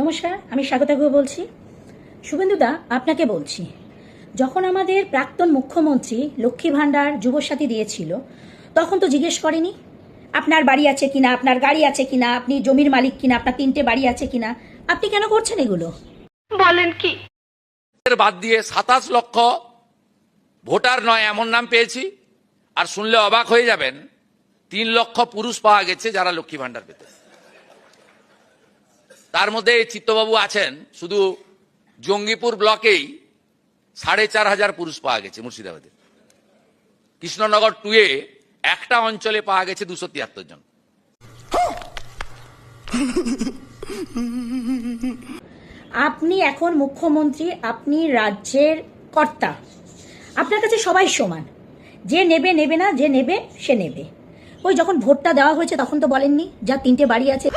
নমস্কার, আমি স্বাগতা গুহ বলছি। শুভেন্দুদা, আপনাকে বলছি, যখন আমাদের প্রাক্তন মুখ্যমন্ত্রী লক্ষ্মী ভাণ্ডার যুবসাথী দিয়েছিল, তখন তো জিজ্ঞেস করেনি আপনার বাড়ি আছে কিনা, আপনার গাড়ি আছে কিনা, আপনি জমির মালিক কিনা, আপনার 3টে বাড়ি আছে কিনা। আপনি কেন করছেন এগুলো? বলেন কি? বাদ দিয়ে 27 লক্ষ ভোটার নয় এমন নাম পেয়েছি। আর শুনলে অবাক হয়ে যাবেন, 3 লক্ষ পুরুষ পাওয়া গেছে যারা লক্ষ্মী ভাণ্ডার পেত। তার মধ্যে চিত্তবাবু আছেন, শুধু জঙ্গিপুর ব্লকেই 4,500 পুরুষ পাওয়া গেছে মুর্শিদাবাদে। কৃষ্ণনগর 2-এ একটা অঞ্চলে পাওয়া গেছে 273 জন। আপনি এখন মুখ্যমন্ত্রী, আপনি রাজ্যের কর্তা, আপনার কাছে সবাই সমান। যে নেবে নেবে না, যে নেবে সে নেবে। ওই যখন ভোটটা দেওয়া হয়েছে তখন তো বলেননি যার 3টে বাড়ি আছে